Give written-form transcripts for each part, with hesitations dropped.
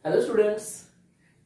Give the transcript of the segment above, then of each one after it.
Hello students,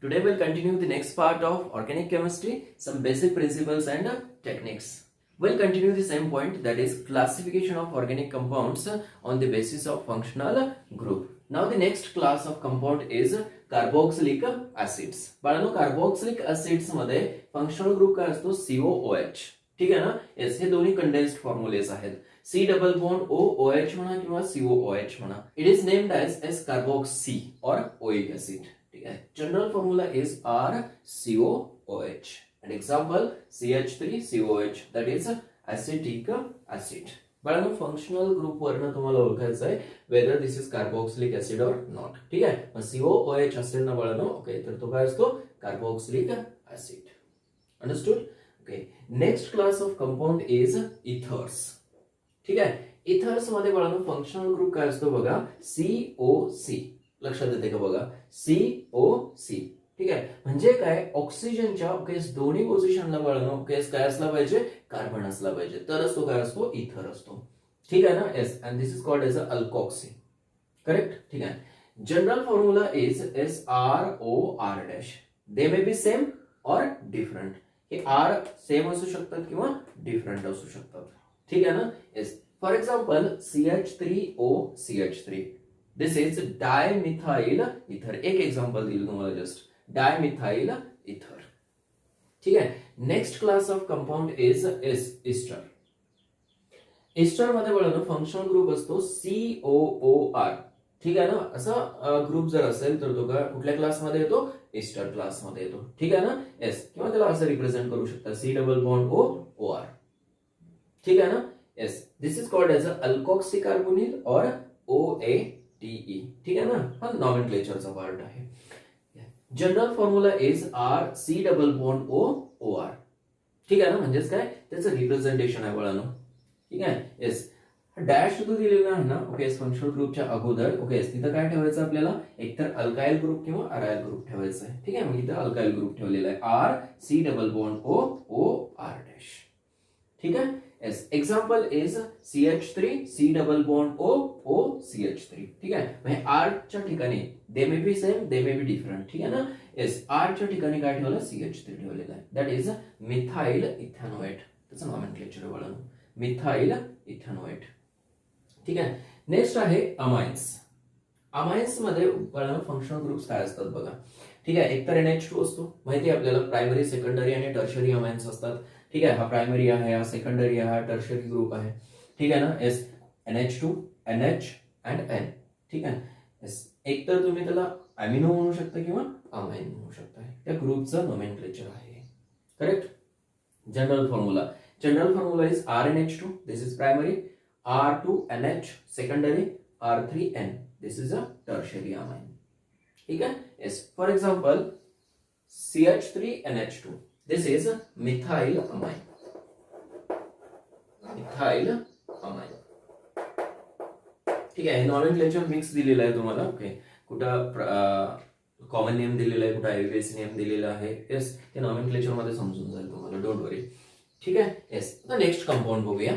today we'll continue the next part of organic chemistry, some basic principles and techniques. We'll continue the same point, that is classification of organic compounds on the basis of functional group. Now the next class of compound is carboxylic acids. बाळांनो carboxylic acids मध्ये functional group काय असतो COOH. ठीक आहे ना. Yes, हे दोन्ही condensed formulas आहेत. C डबल बॉन्ड OOH म्हणा किंवा COOH म्हणा. It is named as carboxy or oic acid. ठीक आहे. General formula is RCOOH and example CH3COH, that is acetic acid. बाळांनो फंक्शनल ग्रुप वरनं तुम्हाला ओळखायचं आहे whether this is carboxylic acid or not. ठीक आहे. मग COOH असेल ना बाळांनो, ओके, तर तो काय असतो carboxylic acid. Understood. Okay. Next class of compound is ethers. ठीक आहे. इथर्स मध्ये बाळांनो फंक्शनल ग्रुप काय असतो बघा COC. लक्षात येते का बघा COC. ठीक आहे. म्हणजे काय ऑक्सिजनच्या दोन्ही पोझिशनला बाळांनो काय असला पाहिजे कार्बन असला पाहिजे तरच तो काय असतो इथर असतो. ठीक आहे ना. Yes, and this is called as alkoxy. Correct. ठीक आहे. General formula is SROR'. They may be same or different. हे आर सेम असू शकतात किंवा डिफरंट असू शकतात. ठीक आहे ना. Yes. For example CH3OCH3. This is dimethyl ether. एक एक्झाम्पल दिलं तुम्हाला जस्ट डायमिथाइल इथर. ठीक आहे. Next class of compound is ester. Ester मध्ये बघा फंक्शनल ग्रुप असतो COOR. ठीक आहे ना. असा ग्रुप जर असेल तर तो कुठल्या क्लासमध्ये येतो इस्टर क्लासमध्ये येतो. ठीक आहे ना. येस, किंवा त्याला असं रिप्रेझेंट करू शकता C डबल बॉन्ड OR. ठीक आहे ना. Yes, this is called as alkoxy carbonyl or OATE. ठीक आहे ना. हा नॉमेनक्लेचरचा पार्ट आहे. General formula is RC double bond OR. ठीक आहे ना. म्हणजेच काय त्याचं रिप्रेझेंटेशन आहे बाळांनो. ठीक आहे. येस, डॅश तो दिलेला आहे ना. ओके. फंक्शनल ग्रुपच्या अगोदर ओके तिथं काय ठेवायचं आपल्याला एकतर अल्काइल ग्रुप किंवा अरायल ग्रुप ठेवायचा आहे. ठीक आहे. मग इथं अल्काइल ग्रुप ठेवलेला आहे RC डबल बॉन्ड OR'. ठीक आहे. Yes, example is CH3C double bond OCH3. ठीक आहे. म्हणजे R च्या ठिकाणी दे may be same they may be different. ठीक आहे ना. येस, R च्या ठिकाणी काय ठेवलं CH3 ठेवलेलं आहे. That is methyl ethanoate. त्याचं नॉमेनक्लेचर आहे मिथाइल इथॅनोएट. ठीक आहे. नेक्स्ट आहे अमाइन्स. अमाइन्स मध्ये फंक्शनल ग्रुप्स काय असतात बघा. ठीक आहे. एकतर NH2 असतो माहिती आहे आपल्याला. प्रायमरी सेकंडरी आणि टर्शरी अमाइन्स असतात. ठीक आहे. हा प्रायमरी आहे, हा सेकंडरी आहे, हा टर्शरी ग्रुप आहे. ठीक आहे ना. Yes, NH2 NH and N. ठीक आहे. येस, एकतर तुम्ही त्याला अमिनो म्हणू शकता किंवा अमाइन म्हणू शकता. त्या ग्रुपचं नोमेनक्लेचर आहे. Correct. General formula is RNH2. This is primary. R2NH secondary. R3N. This is a tertiary amine. ठीक है. Yes. For example, CH3NH2. This is a methyl amine. Methyl amine. ठीक आहे. नॉमेनक्लेचर मिक्स दिलेलं आहे तुम्हाला. ओके. कुठं common name दिलेला आहे, कुठं IUPAC नेम दिलेला आहे. येस, ते नॉमेनक्लेचर मध्ये समजून जाईल तुम्हाला. डोंट वरी. ठीक आहे. येस, आता नेक्स्ट कंपाऊंड बघूया.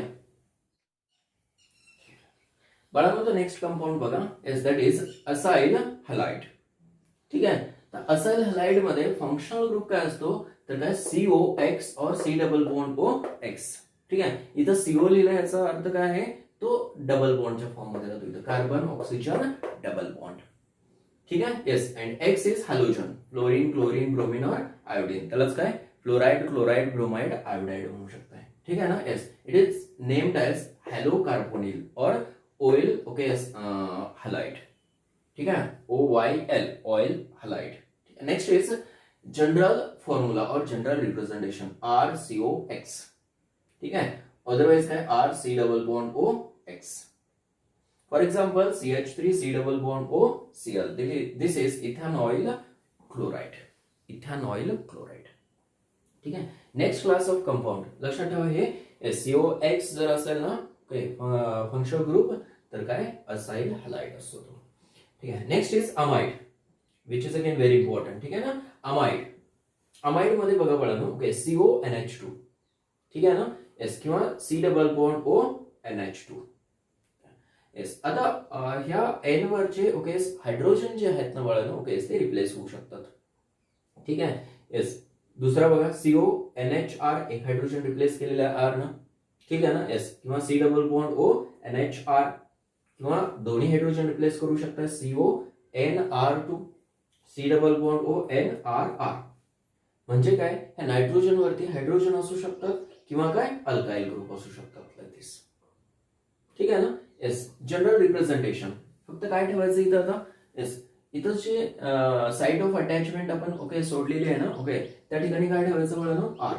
बाळांनो नेक्स्ट कंपाऊंड बघा is that is acyl halide. ठीक आहे. तर असाइल हॅलाइड मध्ये फंक्शनल ग्रुप काय असतो तर काय COX और C डबल बॉन्ड OX. ठीक आहे. इथं CO लिहिला याचा अर्थ काय आहे तो डबल बॉन्डच्या फॉर्म मध्ये राहतो. इथं कार्बन ऑक्सिजन डबल बॉन्ड. ठीक आहे. Yes, and X is halogen. Fluorine chlorine bromine और आयोडीन. त्यालाच काय फ्लोराइड क्लोराइड ब्रोमाइड आयोडाइड म्हणू शकताय. ठीक आहे ना. Yes, it is named as halo carbonyl or oyl. Okay. Halide. ठीक है. OYL oyl halide. Next is general formula or general representation RCOX. ठीक है. अदरवाइज काय RC double bond OX. For example CH3C double bond OCl. This is ethanoyl chloride. Ethanoyl chloride. ठीक है. Next class of compound लक्षात ठेवा. हे COX जर असेल ना फंक्शनल ग्रुप तर काय असाइल हॅलाइड असतो तो. ठीक आहे. Next is amide which is again very important. ठीक आहे ना. अमाइड मध्ये बघा बाळांनो. ओके. CONH2. ठीक आहे ना. येस, किंवा C double bond ONH2. Yes. आता ह्या एन वरचे ओके हायड्रोजन जे आहेत ना बाळांनो ओके ते रिप्लेस होऊ शकतात. ठीक आहे. येस. दुसरा बघा सीओ एन एच आर एक हायड्रोजन रिप्लेस केलेला आर ना. ठीक आहे ना. येस. किंवा C double bond O N H R किंवा दोन्ही हायड्रोजन रिप्लेस करू शकता CO N R two C double bond O N R R. म्हणजे काय, ह्या नायट्रोजन वरती हायड्रोजन असू शकतात किंवा काय अल्काइल ग्रुप असू शकतात. लाईक दिस. ठीक आहे ना. येस. जनरल रिप्रेझेंटेशन फक्त काय ठेवायचं इथं आता. येस. इथं जे साइट ऑफ अटॅचमेंट आपण ओके सोडलेली आहे ना ओके त्या ठिकाणी काय ठेवायचं म्हणून आर.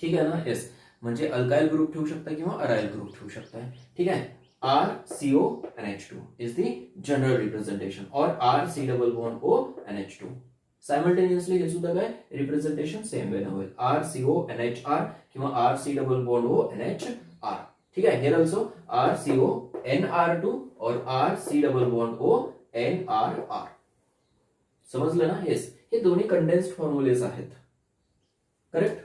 ठीक आहे ना. येस. म्हणजे अल्काइल ग्रुप ठेवू शकता किंवा अराइल ग्रुप ठेवू शकता. ठीक आहे. RCONH2 is the general representation or RC double bond O NH2. Simultaneously हे सुद्धा काय रिप्रेझेंटेशन सेम वे होईल RCONHR किंवा RC double bond O NHR. ठीक आहे. here also RCONR2 और RC double bond O NRR. समजलं ना. येस. हे दोन्ही कंडेन्स्ड फॉर्म्युलेज आहेत. करेक्ट.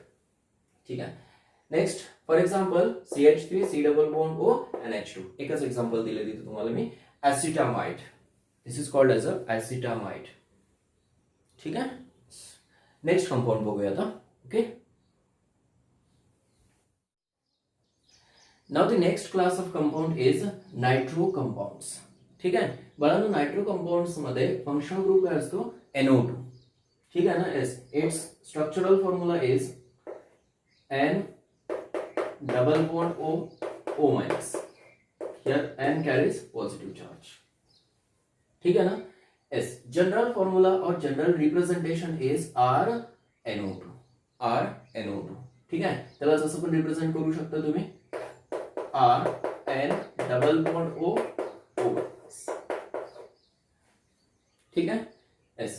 ठीक आहे. Next for example CH3 C double bond O NH2. एकच एक्झाम्पल दिले तिथे तुम्हाला मी. ऍसिटामाइड. दिस इज कॉल्ड एज अ ऍसिटामाइड. ठीक आहे. नेक्स्ट कंपाऊंड बघूया आता. Okay. Now the next class of compound is nitro compounds. ठीक आहे. बाळांनो नायट्रो कंपाऊंड्स मध्ये फंक्शनल ग्रुप काय असतो NO2. ठीक आहे ना. Yes. It's structural formula is N double bond O minus. Here N carries positive charge. ठीक है ना. yes. General formula or general representation is RNO2. RNO2. ठीक है. त्याला जसं पण रिप्रेझेंट करू शकता तुम्ही R N double bond O minus. ठीक है. yes.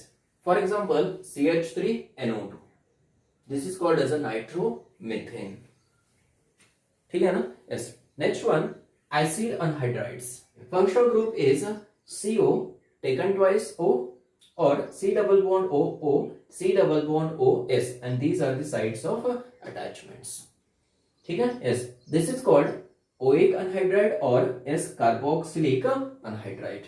For example CH3NO2. This is called as a nitromethane. ठीक है ना. yes. Next one acid anhydrides. Functional group is CO taken twice O or C double bond O C double bond OS and these are the sites of attachments. ठीक है. yes. This is called oic anhydride or S carboxylic anhydride.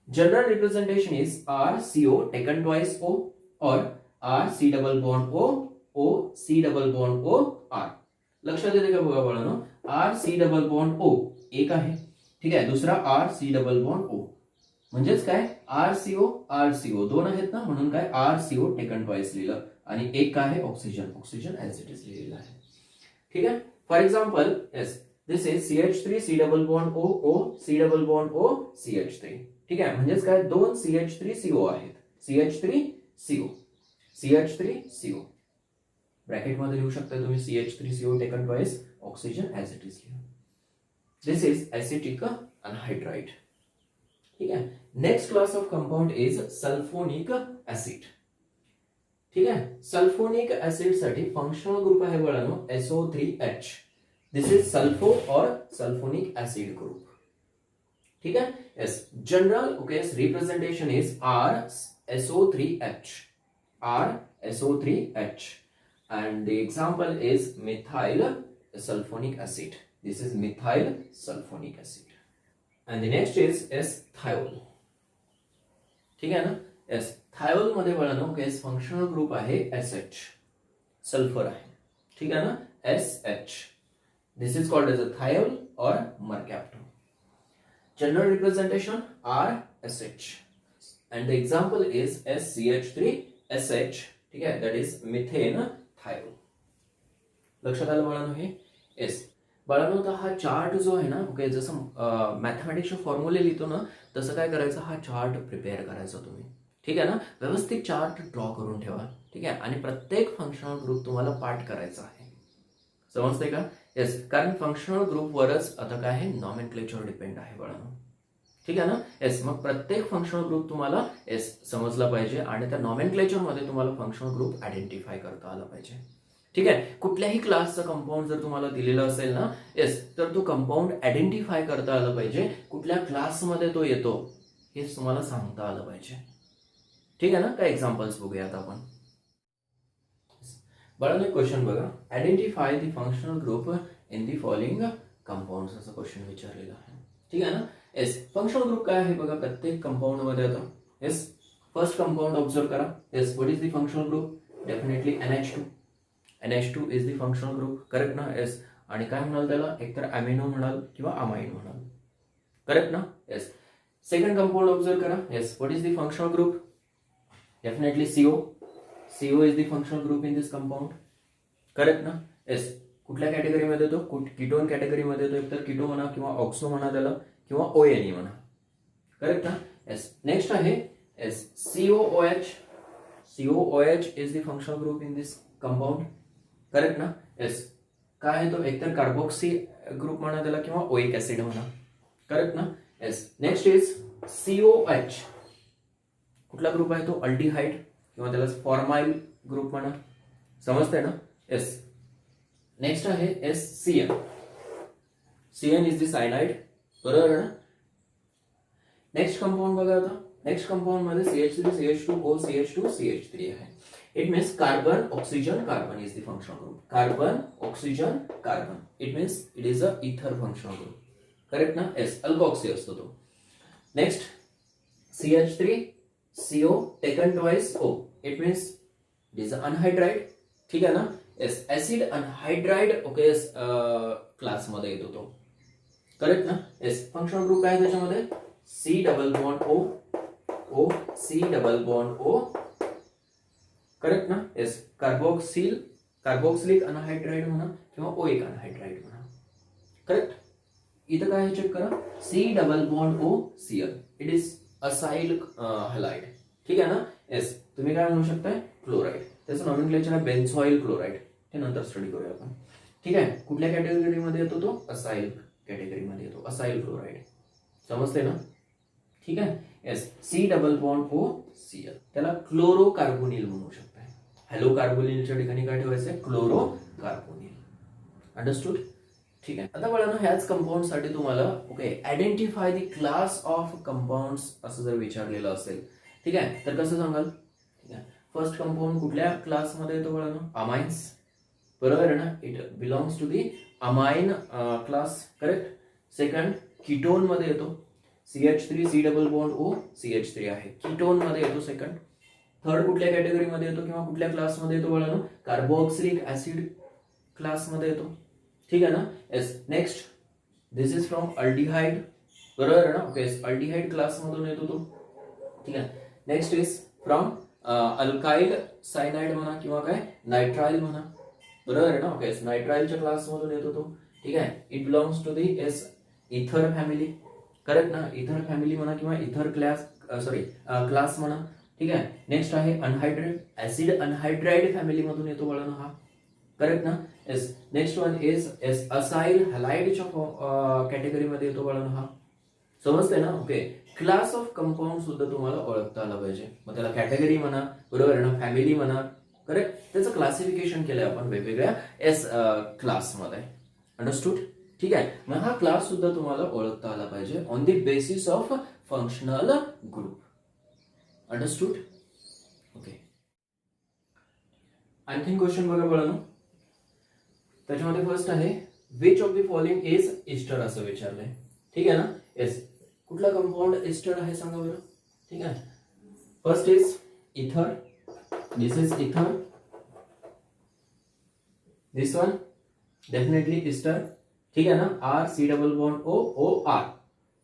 General representation is RCO taken twice O or RC double bond O C double bond O R. लक्षात येते का बघा बाळांनो. RC double bond O एक आहे. ठीक आहे. दुसरा RC डबल बॉन्ड O म्हणजेच काय RCO दोन आहेत ना म्हणून काय RCO टेकन ट्वाइस लिहिलं आणि एक काय आहे ऑक्सिजन ऍज इट इज लिहिलेलं आहे. ठीक आहे. For example yes this is CH3 C double bond O C double bond O CH3. ठीक आहे. म्हणजेच काय दोन CH3CO आहेत. CH3CO ब्रॅकेट मध्ये लिहू शकता तुम्ही CH3CO taken twice oxygen as it is लिहू. दिस इज एसिटिक अनहाइड्राइड. ठीक है. Next class of compound is sulphonic acid. ठीक है. सल्फोनिक ऍसिड साठी फंक्शनल ग्रुप आहे बाळांनो SO3H. दिस इज सल्फो और सल्फोनिक ऍसिड ग्रुप. ठीक है. yes. General okay representation is RSO3H. RSO3H. And the example is methyl sulfonic acid. This is methyl sulfonic acid. And the next is thiol. ठीक है ना. yes. thiol मध्ये बाळांनो केस functional group आहे SH. Sulphur आहे. ठीक है ना. SH. This is called as a thiol or mercaptan. General representation RSH. And the example is SCH3SH. ठीक है. That is methane thiol. लक्षात आलं बाळांनो हे. येस. बाळांनो आता हा चार्ट जो आहे ना ओके जसं मॅथमॅटिक्सचे फॉर्म्युले लिहितो ना तसं काय करायचं हा चार्ट प्रिपेअर करायचा तुम्ही. ठीक आहे ना. व्यवस्थित चार्ट ड्रॉ करून ठेवा. ठीक आहे. आणि प्रत्येक फंक्शनल ग्रुप तुम्हाला पाठ करायचा आहे. समजते का. येस. कारण फंक्शनल ग्रुप वरच आता काय आहे नॉमेनक्लेचर डिपेंड आहे बाळांनो. ठीक आहे ना. येस. मग प्रत्येक फंक्शनल ग्रुप तुम्हाला येस समजला पाहिजे आणि त्या नॉमेनक्लेचर मध्ये तुम्हाला फंक्शनल ग्रुप आयडेंटिफाय करता आला पाहिजे. ठीक आहे. कुठल्याही क्लासचा कंपाऊंड जर तुम्हाला दिलेला असेल ना येस तर तो कंपाऊंड आयडेंटिफाय करता आला पाहिजे. कुठल्या क्लासमध्ये तो येतो हे तुम्हाला सांगता आलं पाहिजे. ठीक आहे ना. काय एक्झाम्पल्स बघूयात आपण. बाळांनो क्वेश्चन बघा. Identify the functional group in the following compounds असं क्वेश्चन विचारलेलं आहे. ठीक आहे ना. येस, फंक्शनल ग्रुप काय आहे बघा प्रत्येक कंपाऊंड मध्ये आता. येस, फर्स्ट कंपाऊंड ऑब्झर्व करा. Yes, what is the functional group? Definitely NH2. NH2 is the functional group, correct ना. येस, आणि काय म्हणाल त्याला, एकतर अमिनो म्हणाल किंवा अमाइन म्हणाल, करेक्ट ना. येस, सेकंड कंपाऊंड ऑब्झर्व करा. Yes, what is the functional group? Definitely CO. CO is the functional group in this compound, correct ना. येस, कुठल्या कॅटेगरीमध्ये येतो? कीटोन कॅटेगरीमध्ये येतो. एकतर कीटो म्हणा किंवा ऑक्सो म्हणा त्याला, किंवा ONE म्हणा, करेक्ट ना. येस, नेक्स्ट आहे yes COOH. COOH is the functional group in this compound, correct ना. येस, काय आहे तो? एकतर कार्बोक्सी ग्रुप म्हणा त्याला किंवा ओइक ऍसिड म्हणा, करेक्ट ना. Yes, next is COH. कुठला ग्रुप आहे तो? अल्डिहाइड किंवा त्याला फॉर्माइल ग्रुप म्हणा, समजतंय ना. येस, नेक्स्ट आहे SCN. CN is the cyanide, बरोबर ना. नेक्स्ट कंपाऊंड बघा आता. नेक्स्ट कंपाऊंड मध्ये CH3, CH2O, CH2, CH3 आहे. It means carbon oxygen carbon is the functional group. Carbon oxygen carbon, it means it is अ इथर functional group, correct ना. Yes, alkoxy असतो तो. Next CH3 CO taken twice O, it means it is anhydride, ठीक आहे ना. Yes, acid anhydride okay class मध्ये येतो तो, करेक्ट ना. येस, फंक्शनल ग्रुप काय त्याच्यामध्ये? C double bond O, O C double bond O, correct ना. येस, कार्बोक्सिलिक अनहायड्राइड म्हणा किंवा ओइक अनहायड्राइड म्हणा, करेक्ट. इथं काय चेक करा, C double bond O Cl, it is acyl halide, ठीक आहे ना. येस, तुम्ही काय म्हणू शकताय? क्लोराइड. त्याचं नॉमेनक्लेचर आहे बेन्झॉइल क्लोराइड, ते नंतर स्टडी करूया आपण, ठीक आहे. कुठल्या कॅटेगरीमध्ये येतो तो? असाइल कॅटेगरीमध्ये येतो, असाइल क्लोराइड, समजते ना, ठीक आहे. Yes, C double bond O Cl, त्याला क्लोरो कार्बोनिल म्हणू शकताय. हॅलो कार्बोनिलच्या ठिकाणी काय ठेवायचंय? क्लोरो कार्बोनिल, अंडरस्टूड, ठीक आहे. आता बघा ना, ह्याच कंपाऊंड साठी तुम्हाला okay identify the class of compounds असं जर विचारलेलं असेल, ठीक आहे, तर कसं सांगाल? ठीक आहे, फर्स्ट कंपाऊंड कुठल्या क्लासमध्ये येतो बघा ना? अमाइन्स, बरोबर आहे ना. It belongs to the amine class, correct. Second ketone मध्ये येतो. CH3 C double bond O CH3 आहे, कीटोन मध्ये येतो सेकंड. थर्ड कुठल्या कॅटेगरीमध्ये येतो किंवा कुठल्या क्लासमध्ये येतो बघा ना? कार्बोक्सिलिक ऍसिड क्लासमध्ये येतो, ठीक आहे ना. Yes, next this is from aldehyde, बरोबर आहे ना. ओके, अल्डिहाइड क्लास मधून येतो तो, ठीक आहे. Next is from alkyl cyanide म्हणा किंवा काय नायट्राइल म्हणा, बरोबर आहे ना. ओके, नायट्राइलच्या क्लास मधून येतो तो, ठीक आहे. इट बिलॉंग्स टू दी इथर फॅमिली, करेक्ट ना. इथर फॅमिली म्हणा किंवा इथर क्लास म्हणा, ठीक आहे. नेक्स्ट आहे अनहायड्राइड, ऍसिड अनहायड्राइड फॅमिली मधून येतो बघा ना हा, करेक्ट ना. Yes, next one is acyl हॅलाइडच्या कॅटेगरीमध्ये येतो बघा ना हा, समजते ना. ओके, क्लास ऑफ कंपाऊंड सुद्धा तुम्हाला ओळखता आलं पाहिजे. मग त्याला कॅटेगरी म्हणा, बरोबर आहे ना, फॅमिली म्हणा, करेक्ट. त्याचं क्लासिफिकेशन केलंय आपण वेगवेगळ्या क्लासमध्ये, अंडरस्टूड, ठीक आहे. मग हा क्लास सुद्धा तुम्हाला ओळखता आला पाहिजे on the basis of functional group, understood, okay. आणखीन क्वेश्चन बघा बळानो, त्याच्यामध्ये फर्स्ट आहे which of the following is ester असं विचारलंय, ठीक आहे ना. येस, कुठला कंपाऊंड इस्टर आहे सांगा बरं, ठीक आहे. फर्स्ट इज इथर, दिस इज इथर, दिस वन डेफिनेटली इस्टर, ठीक आहे ना. R C double bond O O R,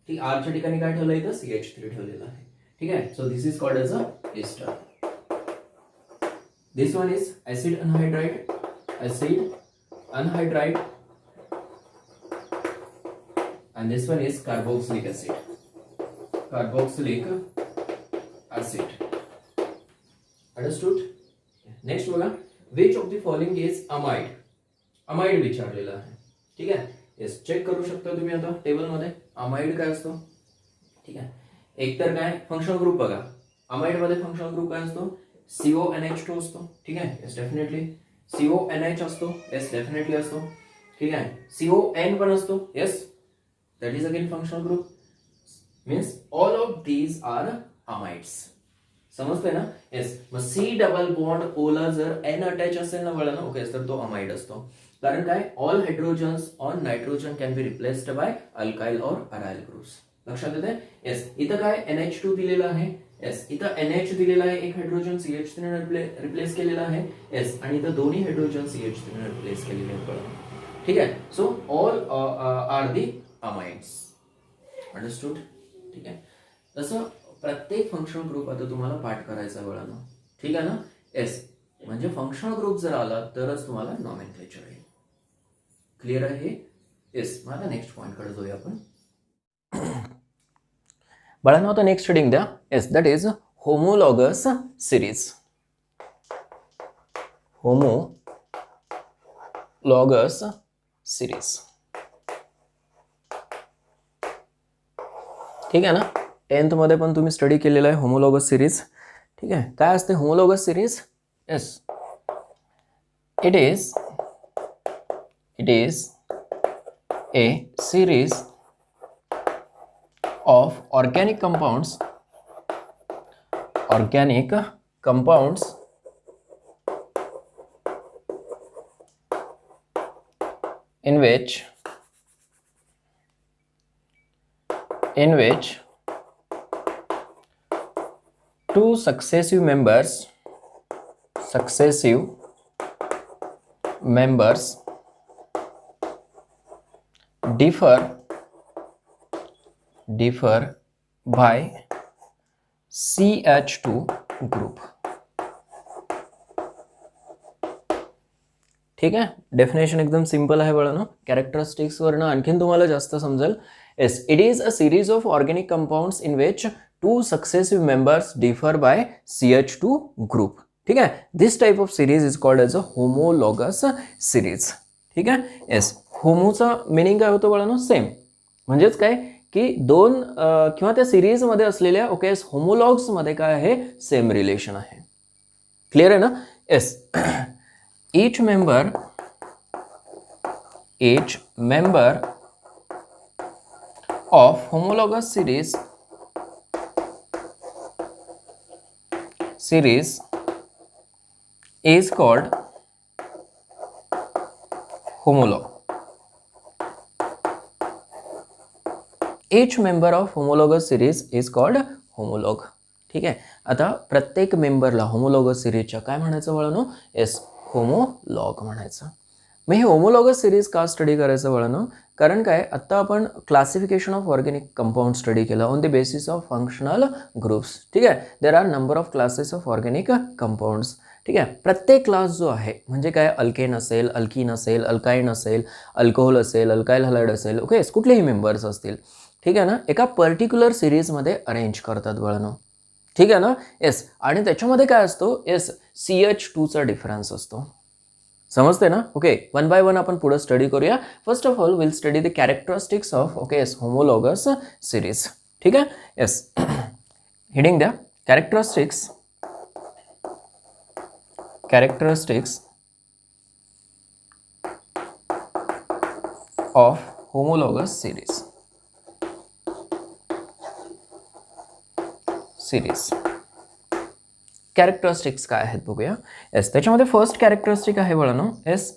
ठीक. R च्या ठिकाणी काय ठेवलं इथं? CH3 ठेवलेलं आहे, ठीक आहे. So this is called as a ester. This one is acid anhydride, acid anhydride, and this one is carboxylic acid, carboxylic acid, understood. Next बघा, which of the following is amide, amide विचारलेला आहे, ठीक आहे. Yes, check करू शकता तुम्ही आता table मध्ये अमाइड काय असतो, ठीक आहे. एकतर काय फंक्शनल ग्रुप बघा, अमाइड मध्ये फंक्शनल ग्रुप काय असतो? CONH2 असतो, ठीक आहे. येस, डेफिनेटली CONH असतो, येस डेफिनेटली असतो, ठीक आहे. CON पण असतो, yes, that is again functional group, means all of these are amides, समजतंय ना. येस, मग C डबल बॉन्ड O ला जर N अटॅच असेल ना बळा ना, ओके, तर तो अमाइड असतो. कारण काय, all hydrogens on nitrogen can be replaced by alkyl और अराइल ग्रुप्स. लक्षात येते. येस, इथं काय NH2 दिलेला आहे. येस, इथं NH दिलेला आहे, एक हायड्रोजन CH3 ने रिप्लेस केलेला आहे. येस, आणि इथं दोन्ही हायड्रोजन CH3 ने रिप्लेस केलेले आहेत. ठीक आहे. So all are the amides. Understood. ठीक आहे. तसं प्रत्येक फंक्शनल ग्रुप आता तुम्हाला पाठ करायचा वेळानं. ठीक आहे ना. येस, म्हणजे फंक्शनल ग्रुप जर आला तरच तुम्हाला नॉमेनक्लेचर आहे. क्लिअर आहे हे. येस, मग आता नेक्स्ट पॉइंट कडे जाऊया आपण. बाळांनो, आता नेक्स्ट हेडिंग द्या. Yes, that is homologous series. Homologous series. ठीक आहे ना. 10th मध्ये पण तुम्ही स्टडी केलेला आहे होमोलॉगस सिरीज. ठीक आहे. काय असते homologous series? Yes, it is a series of organic compounds in which two successive members differ by CH2 group. ठीक आहे. डेफिनेशन एकदम सिंपल आहे बाळांनो. कॅरेक्टरिस्टिक्स वरनं आणखीन तुम्हाला जास्त समजेल. Yes, it is a series of organic compounds in which two successive members differ by CH2 group. ठीक आहे. This type of series is called as a homologous series. ठीक आहे. येस, होमोचा मिनिंग काय होतं बाळांनो? सेम. म्हणजेच काय की दोन किंवा त्या सिरीजमध्ये असलेल्या होमोलॉग्समध्ये काय आहे? सेम रिलेशन आहे. क्लिअर आहे ना. Yes, each member of homologous series is called homolog. Each member of homologous series is called homolog. ठीक आहे. आता प्रत्येक मेंबरला होमोलॉगस सिरीजच्या काय म्हणायचं बाळांनो? येस, होमोलॉग म्हणायचं. मग हे होमोलॉगस सिरीज का स्टडी करायचं बाळांनो? कारण काय, आत्ता आपण classification of organic compound study केलं on the basis of functional groups. ठीक आहे. There are number of classes of organic compounds. ठीक आहे. प्रत्येक क्लास जो आहे म्हणजे काय, अल्केन असेल, अल्कीन असेल, अल्काईन असेल, अल्कोहोल असेल, अल्काइल हलाइड असेल, ओके, कुठलेही मेंबर्स असतील. ठीक आहे ना. एका पर्टिक्युलर सिरीजमध्ये अरेंज करतात बाळांनो. ठीक आहे ना. येस, आणि त्याच्यामध्ये काय असतो? येस, CH2चा डिफरन्स असतो. समजते ना. ओके, वन बाय वन आपण पुढे स्टडी करूया. First of all will study the characteristics of homologous series. ठीक आहे. येस, हेडिंग द्या. Characteristics of homologous series. Characteristics काय आहेत बघूया. येस, त्याच्यामध्ये फर्स्ट कॅरेक्टरिस्टिक आहे बाळांनो. Yes,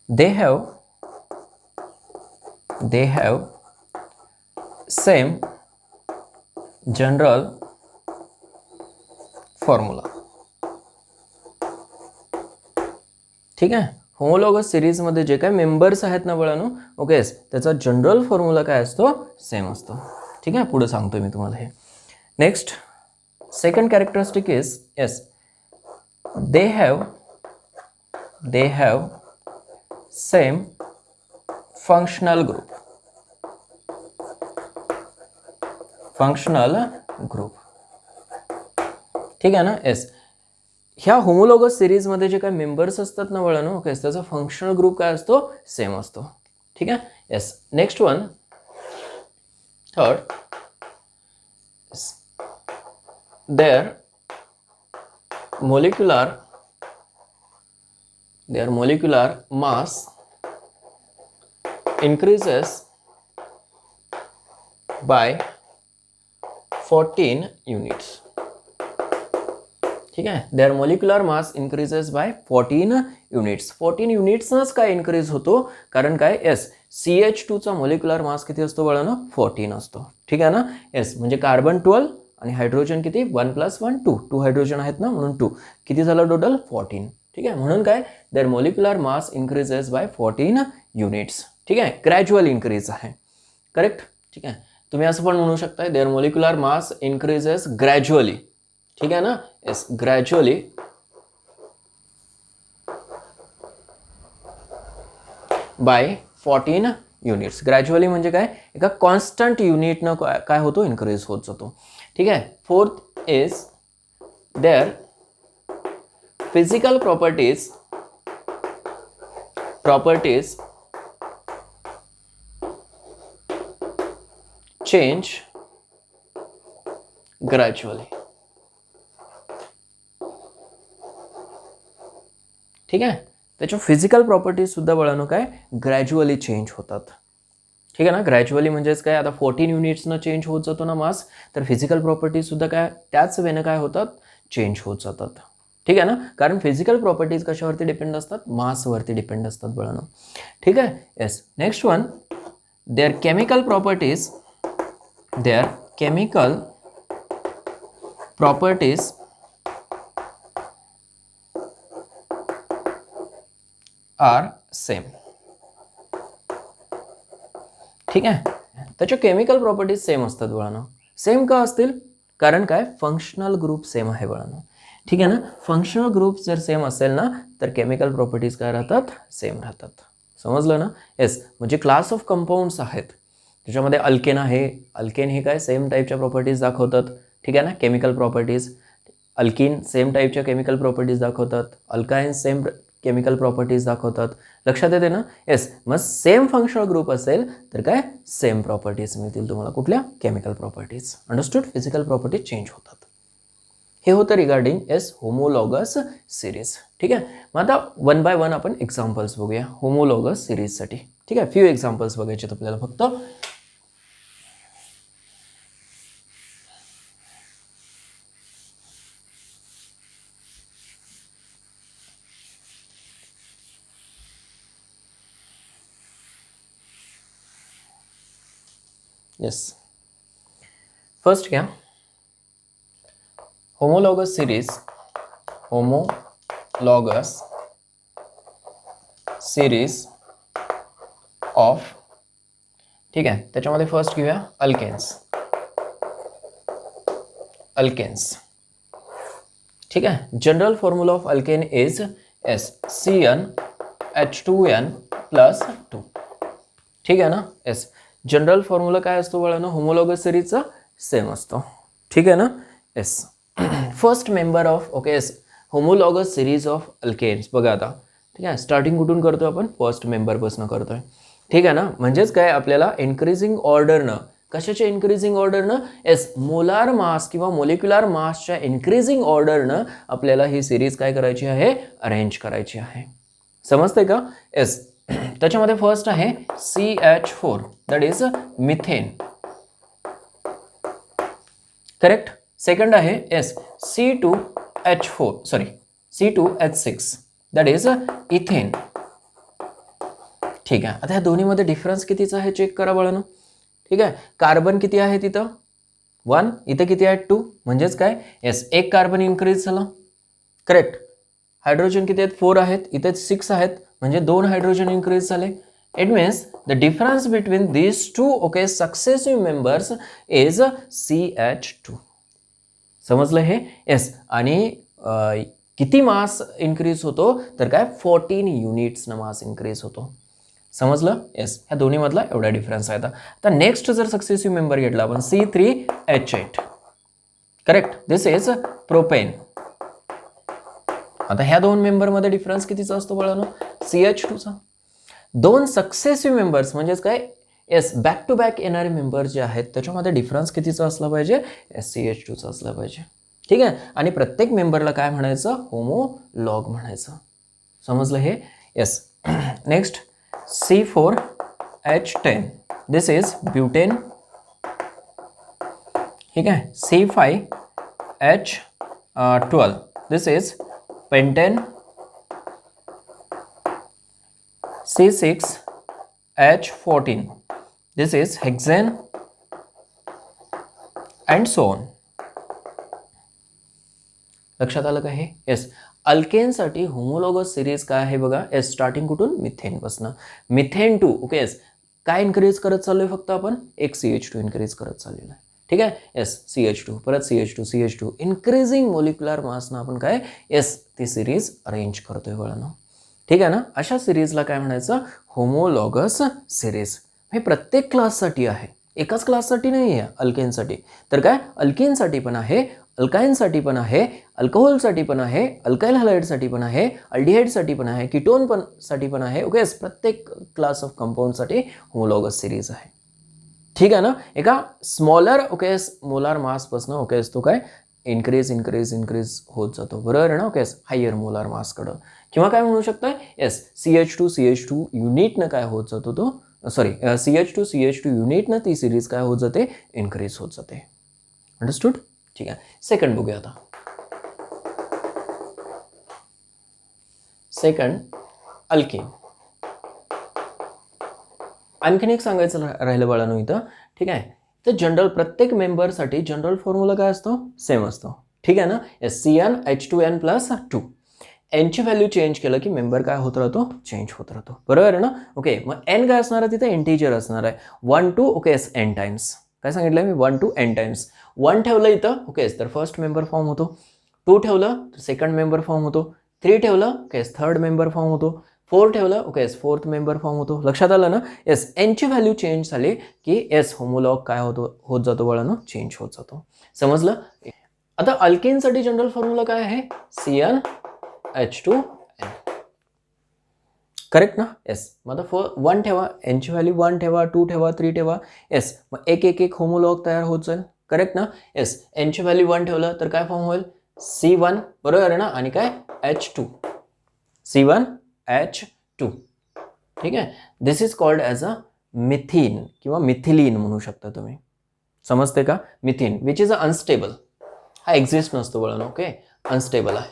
they have same general formula. ठीक आहे. होमोलॉगस सिरीजमध्ये जे काय मेंबर्स आहेत ना बाळांनो, ओके, त्याचा जनरल फॉर्म्युला काय असतो? सेम असतो. ठीक आहे. पुढे सांगतोय मी तुम्हाला हे. Next, second characteristic is, yes, they have same functional group. ठीक आहे ना. येस, ह्या होमोलॉगस सिरीजमध्ये जे काही मेंबर्स असतात ना बाळांनो, ओके, त्याचा फंक्शनल ग्रुप काय असतो? सेम असतो. ठीक आहे. Yes, next one, third, their molecular mass increases by 14 units. ठीक आहे. Their molecular mass increases by 14 units. 14 युनिट्सनंच काय इन्क्रीज होतो, कारण काय CH2चा मॉलिक्युलर मास किती असतो बाळांनो, 14 असतो. ठीक आहे ना. म्हणजे कार्बन 12 आणि हायड्रोजन किती 1 + 1 2 हायड्रोजन आहेत ना, म्हणून 2 किती झालं टोटल 14. ठीक आहे. म्हणून काय their molecular mass increases by 14 units. ठीक आहे. ग्रॅज्युअल इन्क्रीज आहे. करेक्ट. ठीक आहे. तुम्ही असं पण म्हणू शकता their molecular mass increases gradually. ठीक आहे ना. Gradually bye 14 units. ग्रॅज्युअली म्हणजे काय, एका कॉन्स्टंट युनिटनं काय होतो, इन्क्रीज होत जातो. ठीक आहे. Fourth is their physical properties change gradually. ठीक आहे. त्याच्या फिजिकल प्रॉपर्टीज सुद्धा बाळांनो काय ग्रॅज्युअली चेंज होतात. ठीक आहे ना. ग्रॅज्युअली म्हणजेच काय, आता 14 युनिट्सनं चेंज होत जातो ना मास, तर फिजिकल प्रॉपर्टीज सुद्धा काय त्याच वेने काय होतात, चेंज होत जातात. ठीक आहे ना. कारण फिजिकल प्रॉपर्टीज कशावरती डिपेंड असतात, मासवरती डिपेंड असतात बाळांनो. ठीक आहे. Next one, their chemical properties are same. ठीक आहे. त्याच्या केमिकल प्रॉपर्टीज सेम असतात बाळांनो. सेम का असतील, कारण काय फंक्शनल ग्रुप सेम आहे बाळांनो. ठीक आहे ना. फंक्शनल ग्रुप जर सेम असेल ना, तर केमिकल प्रॉपर्टीज काय राहतात, सेम राहतात. समजलं ना. म्हणजे क्लास ऑफ कंपाऊंड्स आहेत, त्याच्यामध्ये अल्केन आहे. अल्केन हे काय सेम टाईपच्या प्रॉपर्टीज दाखवतात. ठीक आहे ना. Chemical properties. अल्किन सेम टाईपच्या केमिकल प्रॉपर्टीज दाखवतात. अल्काइन सेम केमिकल प्रॉपर्टीज दाखवतात. लक्षात येते ना. मग सेम फंक्शनल ग्रुप असेल तर काय सेम प्रॉपर्टीज मिळतील तुम्हाला. कुठल्या, chemical properties. Understood. Physical properties change होतात. हे होतं रिगार्डिंग होमोलॉगस सिरीज. ठीक आहे. मग आता 1 बाय 1 आपण एक्झाम्पल्स बघूया होमोलॉगस सिरीजसाठी. ठीक आहे. फ्यू एक्झाम्पल्स बघायचे आपल्याला फक्त. फर्स्ट क्या, होमोलॉगस सिरीज ऑफ. ठीक आहे. त्याच्यामध्ये फर्स्ट घेऊया अल्केन्स. ठीक आहे. General formula of alkane is CnH2n+2. ठीक आहे ना. जनरल फॉर्म्युला काय असतो बाळांनो, होमोलॉगस सिरीजचा सेम असतो. ठीक आहे ना. First member of homologous series of alkenes. बघा आता. ठीक आहे. स्टार्टिंग कुठून करतोय आपण, फर्स्ट मेंबरपासून करतोय. ठीक आहे ना. म्हणजेच काय आपल्याला इन्क्रीजिंग ऑर्डरनं, कशाच्या इन्क्रीजिंग ऑर्डरनं, मोलार मास किंवा मॉलिक्युलर मासच्या इन्क्रीजिंग ऑर्डरनं आपल्याला ही सिरीज काय करायची आहे, अरेंज करायची आहे. समजते का. त्याच्यामध्ये फर्स्ट आहे CH4, that is methane. Correct. Second आहे C2H6, दॅट इज इथेन. ठीक आहे. आता ह्या दोन्हीमध्ये डिफरन्स कितीचा आहे चेक करा बाळांनो. ठीक आहे. कार्बन किती आहे तिथं 1, इथं किती आहे 2, म्हणजेच काय एक कार्बन इन्क्रीज झाला. करेक्ट. हायड्रोजन किती आहेत 4 आहेत, इथे 6 आहेत, म्हणजे 2 हायड्रोजन इन्क्रीज झाले. It means the difference between these two successive members is CH2. समजलं हे. आणि किती मास इन्क्रीज होतो, तर काय 14 युनिट्सनं मास इन्क्रीज होतो. समजलं. ह्या दोन्ही मधला एवढा डिफरन्स आहे. आता नेक्स्ट जर सक्सेसिव्ह मेंबर घेतला आपण C3H8. Correct. This is propane. आता ह्या दोन मेंबरमध्ये डिफरन्स कितीचा असतो बाळांनो, CH2चा. दोन सक्सेसिव्ह मेंबर्स म्हणजेच काय बॅक टू बॅक येणारे मेंबर जे आहेत त्याच्यामध्ये डिफरन्स कितीचा असला पाहिजे, CH2चा असला पाहिजे. ठीक आहे. आणि प्रत्येक मेंबरला काय म्हणायचं, होमोलॉग म्हणायचं. समजलं हे. Next C4H10, this is butane. ठीक आहे. C5H12, this is pentane C6H14, this is hexane and so on. लक्षात आलं का हे? येस. अल्केनसाठी होमोलॉगस सिरीज काय आहे बघा? येस, स्टार्टिंग कुठून? मिथेन पासून. Methane to okay. येस, काय इन्क्रीज करत चाललोय? फक्त आपण एक CH2 इन्क्रीज करत चाललेलं आहे. ठीक आहे. येस, CH2 परत CH2 इन्क्रीजिंग मोलिक्युलर मासनं आपण काय? येस, ती सिरीज अरेंज करतोय बाळांनो. ठीक आहे ना? अशा सिरीजला काय म्हणायचं? Homologous series. हे प्रत्येक क्लाससाठी आहे, एकाच क्लाससाठी नाही आहे. अल्केनसाठी तर काय? अल्केनसाठी पण आहे, अल्काइनसाठी पण आहे, अल्कोहोलसाठी पण आहे, अल्काइल हॅलाइडसाठी पण आहे, अल्डिहाइडसाठी पण आहे, कीटोन पण साठी पण आहे. ओके, प्रत्येक क्लास ऑफ कंपाऊंडसाठी होमोलॉगस सिरीज आहे. ठीक आहे ना? एका स्मॉलर ओके मोलार मासपासून ओके तो काय इन्क्रीज होत जातो. बरोबर आहे ना? ओके, हायर मोलार मासकडं. किंवा काय म्हणू शकता? येस, CH2 युनिटनं काय होत जातो तो सॉरी CH2 युनिटनं ती सिरीज काय होत जाते? इन्क्रीज होत जाते. अंडरस्टूड? ठीक आहे. सेकंड बघूया आता. Second alkane. आणखीन एक सांगायचं राहिलं बाळांनो इथं. ठीक आहे. तर जनरल प्रत्येक मेंबरसाठी जनरल फॉर्म्युला काय असतो? सेम असतो. ठीक आहे ना? Yes, CnH2n+2. एनची व्हॅल्यू चेंज केलं की मेंबर काय होत राहतो? चेंज होत राहतो. बरोबर आहे ना? ओके, मग एन काय असणार आहे? तिथे इंटिजर असणार आहे. 1 to ओके n टाइम्स. काय सांगितलं मी? 1 to n टाइम्स. 1 ठेवलं इथं ओके तर फर्स्ट मेंबर फॉर्म होतो. 2 ठेवलं तर सेकंड मेंबर फॉर्म होतो. 3 ठेवलं ओके थर्ड मेंबर फॉर्म होतो. 4 ठेवलं ओके फोर्थ मेंबर फॉर्म होतो. लक्षात आलं ना? येस, एनची व्हॅल्यू चेंज झाली की येस होमोलॉग काय होत जातो बाळांनो? चेंज होत जातो. समजलं? आता अल्केनसाठी जनरल फॉर्म्युला काय आहे? CnH2n. करेक्ट ना? येस. मग आता 1 ठेवा, एनची व्हॅल्यू 1 ठेवा, 2 ठेवा, 3 ठेवा. येस, मग एक होमोलॉग तयार होत जाईल. करेक्ट ना? येस, एनची व्हॅल्यू 1 ठेवलं तर काय फॉर्म होईल? C1. बरोबर आहे ना? आणि काय? H2. C1H2. ठीक आहे. This is called as a मिथिन किंवा मिथिलीन म्हणू शकता तुम्ही. समजते का? मिथिन विच इज अ अनस्टेबल. हा एक्झिस्ट नसतो बाळांनो. ओके, अनस्टेबल आहे.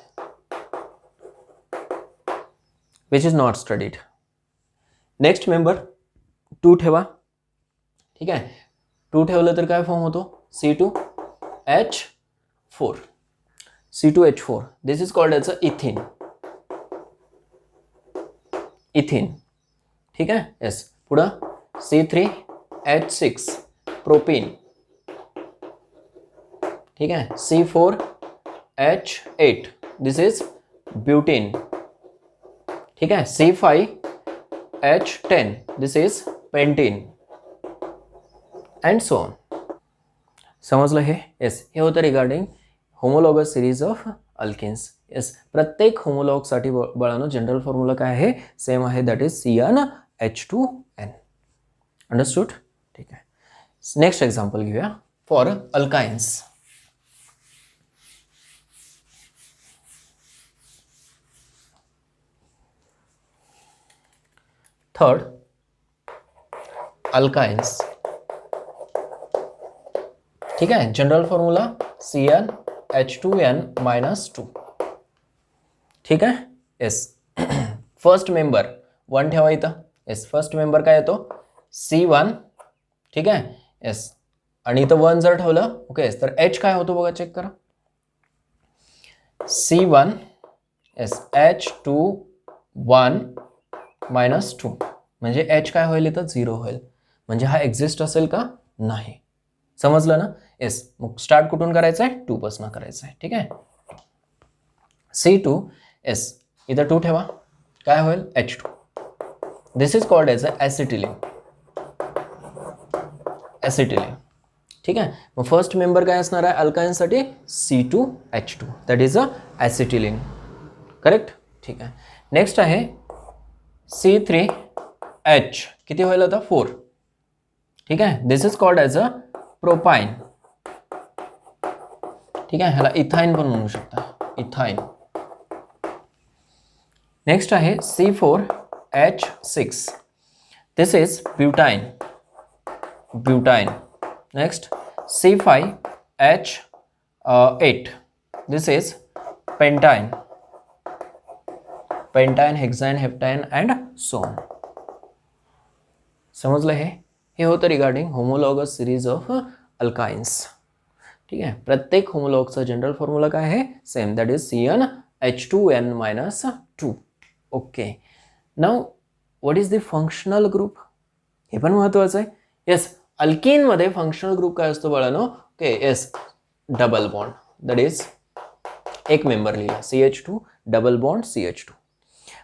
Which is not studied. Next member 2 ठेवा. ठीक आहे. 2 ठेवलं तर काय फॉर्म होतो? C2H4. C2H4. This is called as अ इथिन. इथिन. ठीक आहे. येस. पुढं C3H6 प्रोपीन. ठीक आहे. C4H8 this is butane. ठीक आहे. C5H10 this is pentene and so on. समजलं हे? येस, हे होतं regarding homologous series of alkenes. Yes, प्रत्येक होमोलॉगसाठी बाळांनो जनरल फॉर्म्युला काय आहे? सेम आहे. That is CnH2n. अंडरस्टूड? ठीक आहे. नेक्स्ट एक्झाम्पल घेऊया फॉर अल्काइन्स. Third alkynes. ठीक आहे. General formula CnH2n-2. ठीक आहे. येस, फर्स्ट मेंबर 1 ठेवा इथं. येस, फर्स्ट मेंबर काय येतो? C1. ठीक आहे. येस, आणि इथं 1 जर ठेवलं ओके तर H काय होतो बघा, चेक करा. C1 येस H2(1-2) म्हणजे H काय होईल इथं? 0 होईल. म्हणजे हा एक्झिस्ट असेल का? नाही. समजलं ना? येस, मग स्टार्ट कुठून करायचं आहे? 2 पासून करायचं आहे. ठीक आहे. C2 येस इथं 2 ठेवा. काय होईल? H2. This is called as a acetylene. Acetylene. ठीक आहे. मग फर्स्ट मेंबर काय असणार आहे अल्काइनसाठी? C2H2 that is a acetylene. Correct? ठीक आहे. नेक्स्ट आहे C3H. किती होईल आता? 4. ठीक आहे. This is called as a propyne. ठीक आहे. ह्याला इथाइन पण म्हणू शकता. इथाइन. नेक्स्ट आहे C4H6. This is butyne. Butyne. Next C5H8. This is pentyne, pentyne, hexyne, heptyne and so on. समजलं हे होतं regarding homologous series of alkynes. ठीक आहे, प्रत्येक होमोलॉगचा जनरल फॉर्म्युला काय आहे? Same, that is CnH2n-2. Okay, now what is the functional group? हे पण महत्वाचं आहे. येस, अल्किनमध्ये फंक्शनल ग्रुप काय असतो बाळांनो? Okay, yes, double bond, that is एक मेंबर लिहिला CH2 डबल बॉन्ड CH2,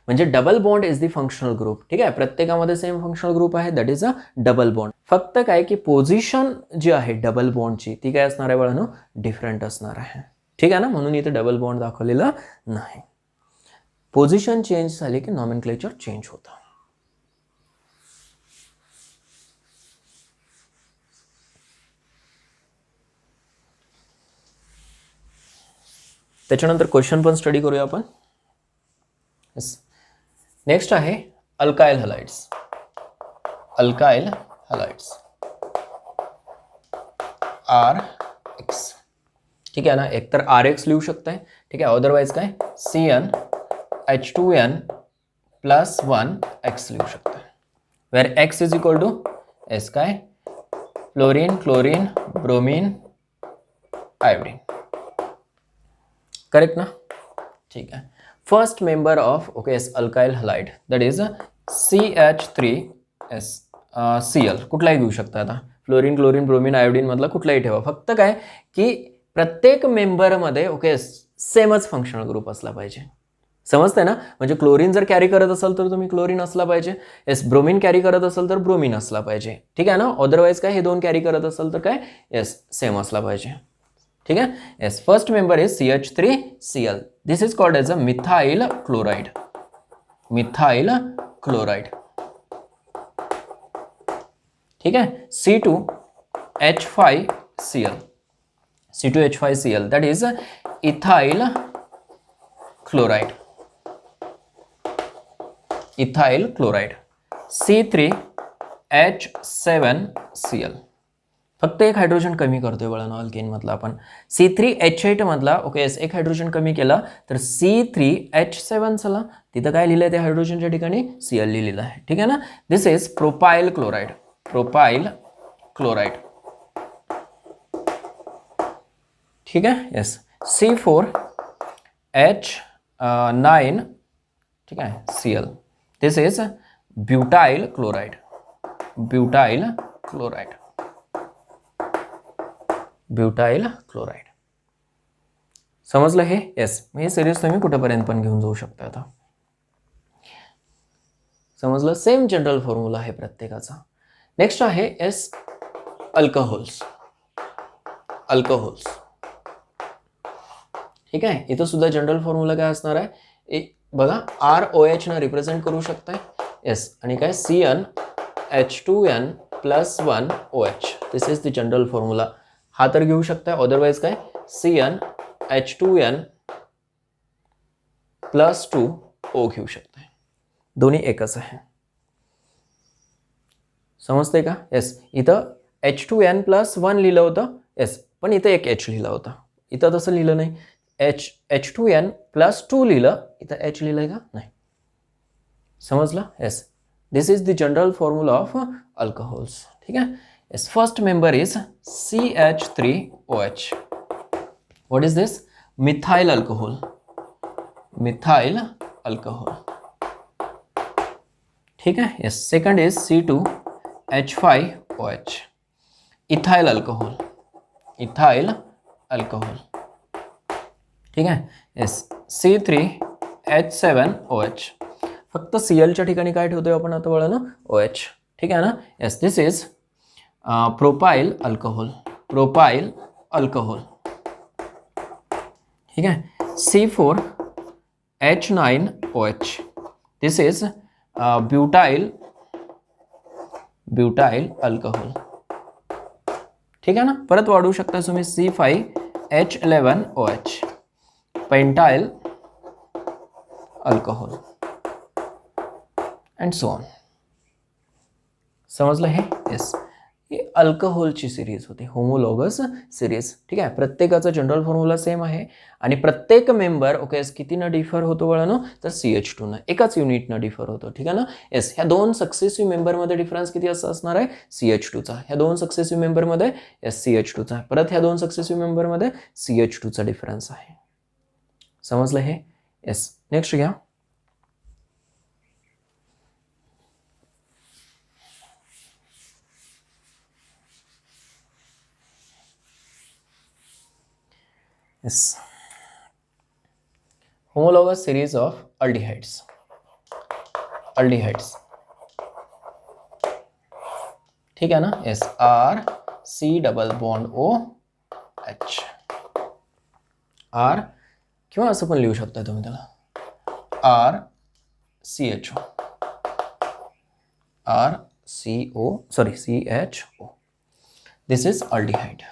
म्हणजे double bond is the functional group. ठीक आहे, प्रत्येकामध्ये सेम फंक्शनल ग्रुप आहे, that is a double bond. फक्त काय की पोझिशन जी आहे डबल बॉन्डची ती काय असणार आहे बाळांनो? डिफरंट असणार आहे. ठीक आहे ना, म्हणून इथे डबल बॉन्ड दाखवलेला नाही. पोझिशन चेंज झाली की नॉमेनक्लेचर चेंज होतं. त्याच्यानंतर क्वेश्चन पण स्टडी करूया आपण. नेक्स्ट आहे alkyl halides. Alkyl halides RX. ठीक आहे ना, एकतर RX लिहू शकताय, ठीक आहे, अदरवाइज काय CnH2n+1X लिहू शकताय, where X is equal to S काय fluorine, chlorine, bromine, iodine. Correct ना? ठीक आहे. First member of alkyl halide that is CH3SCl. कुठलाही घेऊ शकता, आता फ्लोरीन, क्लोरीन, ब्रोमीन, आयोडीन मधला कुठलाही ठेवा. फक्त काय की प्रत्येक मेंबरमध्ये सेमच फंक्शनल ग्रुप असला पाहिजे. समजतंय ना? म्हणजे क्लोरीन जर कॅरी करत असाल तर तुम्ही क्लोरीन असला पाहिजे. येस, ब्रोमीन कॅरी करत असाल तर ब्रोमीन असला पाहिजे. ठीक आहे ना, अदरवाइज काय हे दोन कॅरी करत असाल तर काय येस सेम असला पाहिजे. ठीक आहे. Yes, first member is CH3Cl. This is called as a methyl chloride. Methyl chloride. ठीक है. C2H5Cl. C2H5Cl, that is ethyl chloride. Ethyl chloride. C3H7Cl. फक्त एक हायड्रोजन कमी करतोय बाळांनो अल्केन मधला आपण. C3H8 मधला एक हायड्रोजन कमी केला तर C3H7 चला तिथं काय लिहिलंय त्या हायड्रोजनच्या ठिकाणी Cl लिहिलेलं आहे. ठीक आहे ना. This is propyl chloride. Propyl chloride. ठीक है. यस. C4H9 ठीक है Cl. This is butyl chloride. Butyl chloride. Butyl chloride. समजलं हे? येस. हे सिरीज तुम्ही कुठेपर्यंत पण घेऊन जाऊ शकता. आता समजलं. सेम जनरल फॉर्म्युला आहे प्रत्येकाचा. नेक्स्ट आहे एस अल्कोहोल्स. अल्कोहोल्स. ठीक आहे. इथं सुद्धा जनरल फॉर्म्युला काय असणार आहे बघा. ROH न रिप्रेझेंट करू शकताय. येस. आणि काय CnH2n+1OH. This is the general formula. हा तर घेऊ शकताय. अदरवाइज काय CnH2n+2O घेऊ शकताय. दोन्ही एकच आहे. समजतंय का? येस. इथं H2n+1 लिहिलं होतं. येस. पण इथं एक H लिहिला होता. इथं तसं लिहिलं नाही. H2n+2 लिहिलं. इथं H लिहिलंय का? नाही. समजलं? Yes. This is the general formula of alcohols. ठीक आहे. Yes, first member is CH3OH. What is this? Methyl alcohol. Methyl alcohol. ठीक है. Yes. Second is C2H5OH. Ethyl alcohol. Ethyl alcohol. ठीक है. Yes. C3H7OH. फक्त Cl च्या ठिकाणी काय ठेवतोय आपण आता बाळांनो? OH. ठीक आहे ना. Yes. This is propyl alcohol. Propyl alcohol. ठीक है. C4H9OH. This is butyl alcohol. ठीक है ना. परत वाढवू शकता तुम्ही C5H11OH. Pentyl alcohol and so on. समजलं हे? येस. ही अल्कोहोलची सिरीज होती, होमोलॉगस सिरीज. ठीक आहे, प्रत्येकाचा जनरल फॉर्म्युला सेम आहे आणि प्रत्येक मेंबर ओके कितीनं डिफर होतो बाळांनो, तर CH2 न, एकाच युनिटनं डिफर होतो. ठीक आहे ना. येस, ह्या दोन सक्सेसिव्ह मेंबरमध्ये डिफरन्स किती असणार आहे, CH2 चा. ह्या दोन सक्सेसिव्ह मेंबरमध्ये CH2 चा, परत ह्या दोन सक्सेसिव्ह मेंबरमध्ये CH2 चा डिफरन्स आहे. समजलं हे. येस, नेक्स्ट घ्या. Yes. Homologous series of aldehydes. Aldehydes. ठीक है ना. yes, R C double bond O H. R किंवा असं पण लिहू शकता तुम्ही त्याला, R CHO. R CO sorry CHO. This is aldehyde.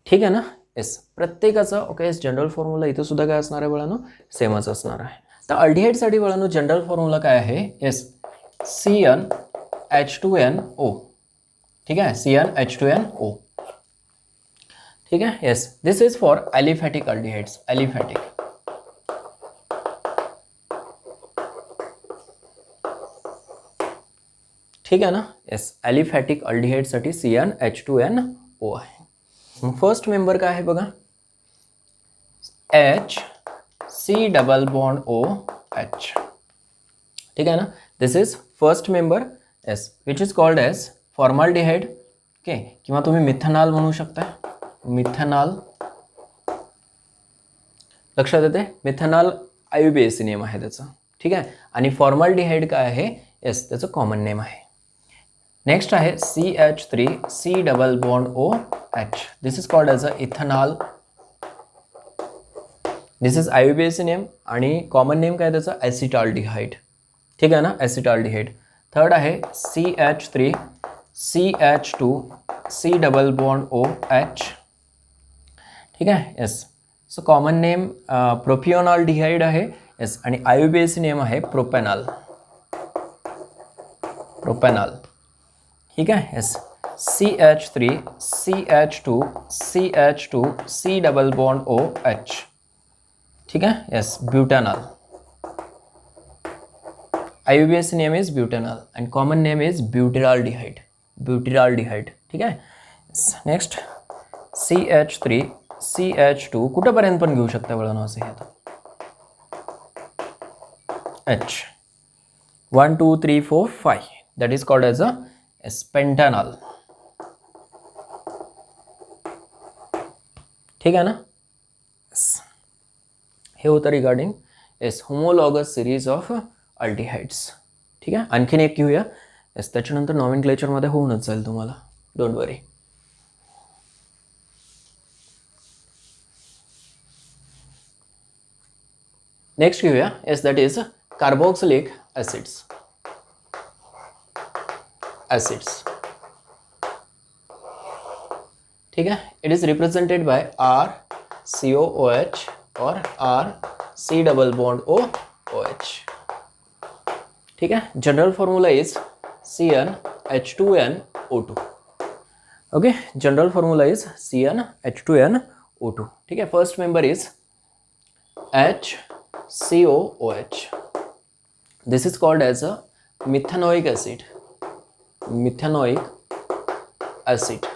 ठीक आहे ना. येस, प्रत्येकाचा ओके जनरल फॉर्म्युला इथं सुद्धा काय असणार आहे बाळांनो, सेमच असणार आहे. तर अल्डिहाइडसाठी बाळांनो जनरल फॉर्म्युला काय आहे, येस CnH2nO. ठीक आहे, CnH2nO. ठीक आहे. Yes, this is for aliphatic aldehydes. Aliphatic. ठीक आहे ना. येस, ॲलिफॅटिक अल्डिहाइडसाठी CnH2nO आहे. फर्स्ट मेंबर काय आहे बघा, H C double bond O H. ठीक आहे ना. This is first member. Yes, which is called as formaldehyde. Okay, किंवा तुम्ही मिथेनॉल म्हणू शकता. मिथेनॉल लक्षात येते. मिथेनॉल IUPAC नेम आहे त्याचं. ठीक आहे. आणि फॉर्माल्डिहाइड काय आहे, येस त्याचं कॉमन नेम आहे. नेक्स्ट आहे CH3 C double bond O H. This is called as a ethanol. This is IUPAC name आणि कॉमन नेम काय त्याचं, ॲसिटाल्डिहाइड. ठीक आहे ना, ॲसिटाल्डिहाइड. थर्ड आहे CH3 CH2 C double bond O H. ठीक आहे. येस, सो कॉमन नेम प्रोपियोनॉल्डिहाइड आहे. येस, आणि IUPAC नेम आहे प्रोपेनॉल. प्रोपेनॉल. ठीक आहे. Yes, CH3 CH2 CH2 C double bond O H. ठीक आहे. येस, ब्युटेनॉल. IUPAC नेम इज ब्युटेनॉल आणि कॉमन नेम इज ब्युटिराल्डिहाइड. ब्युटिराल्डिहाइड. ठीक आहे. नेक्स्ट CH3 CH2 कुठंपर्यंत पण घेऊ शकता बघा ना, असं हे आता H 1 2 3 4 5. That is called as a pentanol. ठीक आहे ना. हे होतं regarding yes homologous series of aldehydes. ठीक आहे. आणखीन एक घेऊया. येस, त्याच्यानंतर नॉमेनक्लेचरमध्ये होऊनच जाईल तुम्हाला, डोंट वरी. नेक्स्ट घेऊया. Yes, that is carboxylic acids. Acids. ठीक है. It is represented by RCOOH और RC डबल बॉन्ड OH. ठीक है. General formula is CnH2nO2. Okay, general formula is CnH2nO2. ठीक है. First member is HCOOH. This is called as a methanoic acid. Methanoic acid.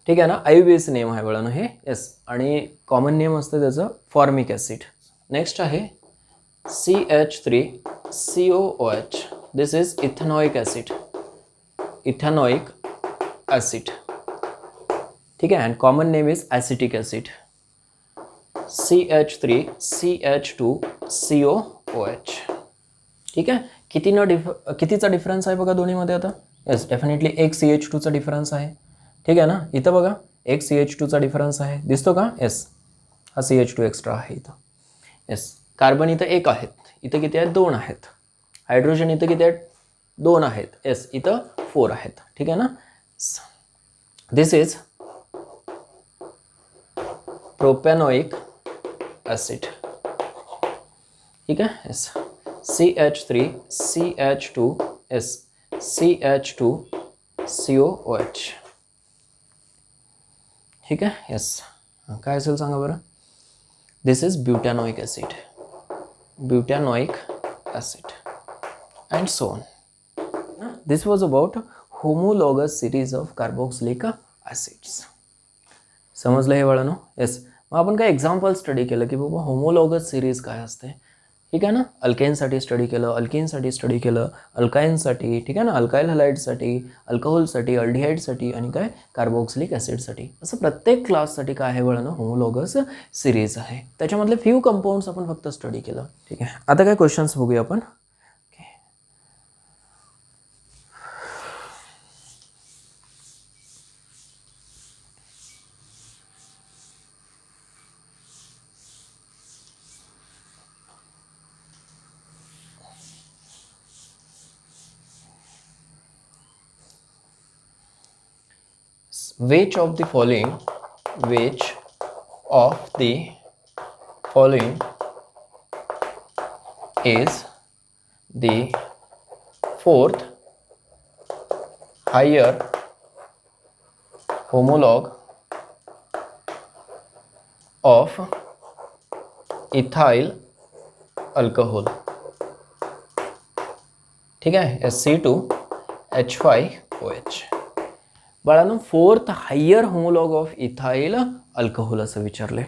ठीक आहे ना. IUPAC name आहे बाळांनो हे. येस, आणि कॉमन नेम असतं त्याचं फॉर्मिक ॲसिड. नेक्स्ट आहे CH3 COOH. This is ethanoic acid. Ethanoic acid. ठीक आहे. And common name is acetic acid. CH3 CH2 COOH. ठीक आहे. कितीचा डिफरन्स आहे बघा दोन्हीमध्ये आता. येस, डेफिनेटली एक CH2 चा डिफरन्स आहे. ठीक आहे ना. इथं बघा एक CH2 चा डिफरन्स आहे, दिसतो का. येस, हा CH2 एक्स्ट्रा आहे इथं. येस, कार्बन इथं एक आहेत, इथं किती आहेत, 2 आहेत. हायड्रोजन इथं किती आहेत, 2 आहेत. येस, इथं 4 आहेत. ठीक आहे ना. This is propanoic acid. ठीक आहे. Yes, CH3 CH2 CH2 COOH. ठीक आहे. येस, काय असेल सांगा बरं. This is butanoic acid, butanoic acid and so on. This was about homologous series of carboxylic acids. समजलं हे बाळांनो. येस, मग आपण काय एक्झाम्पल स्टडी केलं की बाबा होमोलॉगस सिरीज काय असते. ठीक आहे ना. अल्केनसाठी स्टडी केलं, अल्केनसाठी स्टडी केलं, अल्काईनसाठी, ठीक आहे ना, अल्काईल हलाइडसाठी, अल्कोहोलसाठी, अल्डिहाइडसाठी आणि काय कार्बोक्सिलिक ॲसिडसाठी. असं प्रत्येक क्लाससाठी काय आहे बाळांनो, होमोलॉगस सिरीज आहे. त्याच्यामधले फ्यू कंपाऊंड्स आपण फक्त स्टडी केलं. ठीक आहे. आता काय क्वेश्चन्स बघूया आपण. Which of the following is the fourth higher homologue of ethyl alcohol? ठीक आहे. SC2H5OH. बाळांनो, fourth higher homolog of ethyl alcohol असं विचारले.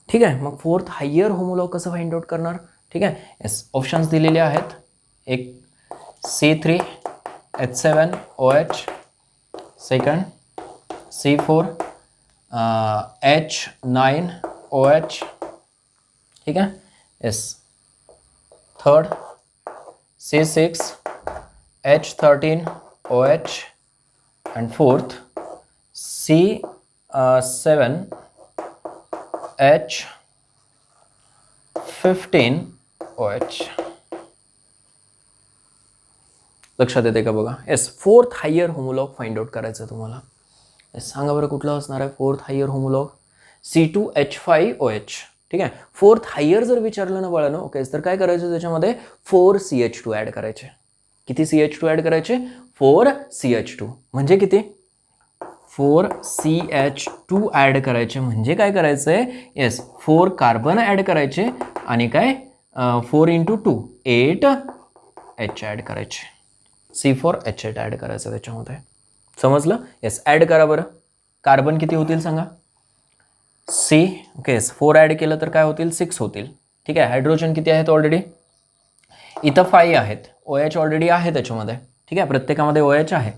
ठीक आहे. मग फोर्थ हायर होमोलॉग कसं फाइंड आउट करणार. ठीक आहे. येस, ऑप्शन्स दिलेले आहेत. एक C3H7OH, सेकंड C4H9OH. ठीक आहे. Yes, third C6H13OH and fourth C7H15OH. लक्षात येते का बघा. Yes, fourth higher homolog find out करायचं तुम्हाला. येस, सांगा बरं कुठलं असणार आहे फोर्थ हायर होमोलॉग. C2H5OH. ठीक आहे. फोर्थ हायर जर विचारलं ना बाळांनो, ओके, तर काय करायचं त्याच्यामध्ये 4CH2 ॲड करायचे. किती CH2 ॲड करायचे. 4CH2 म्हणजे किती. 4CH2 ॲड करायचे म्हणजे काय करायचं आहे. येस, 4 कार्बन ॲड करायचे आणि काय 4 × 2 8H ॲड करायचे. C4H8 ॲड करायचं त्याच्यामध्ये. समजलं. येस, ॲड करा बरं. कार्बन किती होतील सांगा. ओके, 4 ॲड केलं तर काय होतील 6 होतील. ठीक आहे. हायड्रोजन किती आहेत ऑलरेडी. इथं 5 आहेत. OH ऑलरेडी आहे त्याच्यामध्ये. ठीक आहे. प्रत्येकामध्ये OH आहे.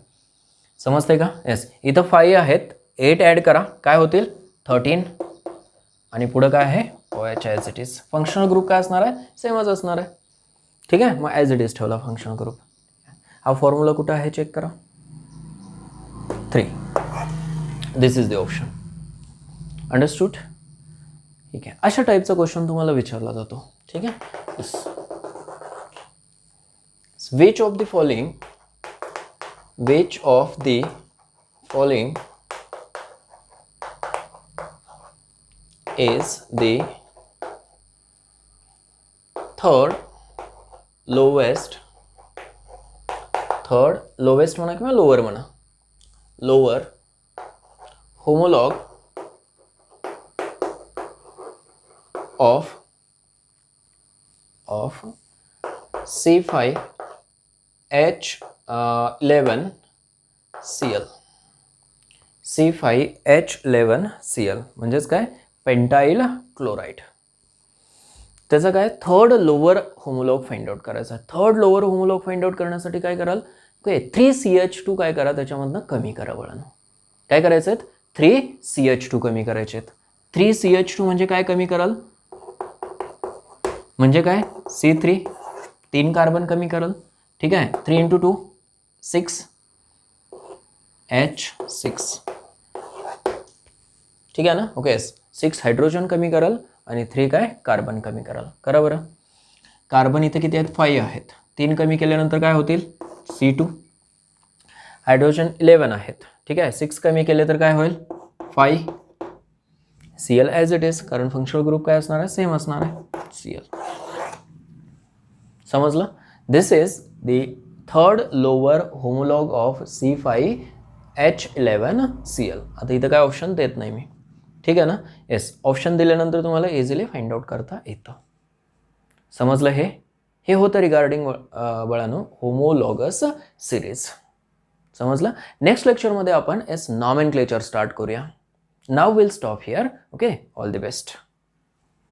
समजते का. येस, इथं 5 आहेत. 8 ॲड करा, काय होतील 13 आणि पुढं काय आहे OH as it is. Functional group काय असणार आहे, सेमच असणार आहे. ठीक आहे. मग ॲज इट इज ठेवला फंक्शनल ग्रुप. हा फॉर्म्युला कुठं आहे चेक करा. 3. दिस इज द ऑप्शन. अंडरस्टूड. ठीक आहे. अशा टाईपचा क्वेश्चन तुम्हाला विचारला जातो. ठीक आहे. Yes. Which of the following is the third lowest म्हणा किंवा लोअर म्हणा, lower homologue of C5H11Cl. C5H11Cl म्हणजेच काय पेंटाइल क्लोराइड. त्याचा काय third lower homologue find out करायचा. Third lower homologue find out करण्यासाठी काय कराल, ओके 3CH2 काय करा त्याच्यामधनं कमी करा वळण. काय करायचं आहे 3CH2 कमी करायचे आहेत. 3CH2 म्हणजे काय कमी कराल, म्हणजे काय C3 3 कार्बन कमी कराल. ठीक आहे. 3 × 2 6 H6. ठीक आहे ना. ओके 6 हायड्रोजन कमी कराल आणि 3 काय कार्बन कमी कराल. करा बरं. कार्बन इथे किती आहेत 5 आहेत. 3 कमी केल्यानंतर काय होतील C2. हायड्रोजन 11 आहेत. ठीक आहे. 6 कमी केले तर काय होईल 5. Cl ॲज इट इज, कारण फंक्शनल ग्रुप काय असणार आहे सेम असणार आहे Cl. समजलं. This is the third lower homologue of C5 H11Cl. आता इथं काय ऑप्शन देत नाही मी, ठीक आहे ना. येस, ऑप्शन दिल्यानंतर तुम्हाला इझिली फाइंड आउट करता येतं. समजलं हे होतं रिगार्डिंग बाळांनो होमोलॉगस सिरीज. समजलं. नेक्स्ट लेक्चरमध्ये आपण नॉमेनक्लेचर स्टार्ट करूया. Now will stop here. Okay, all the best.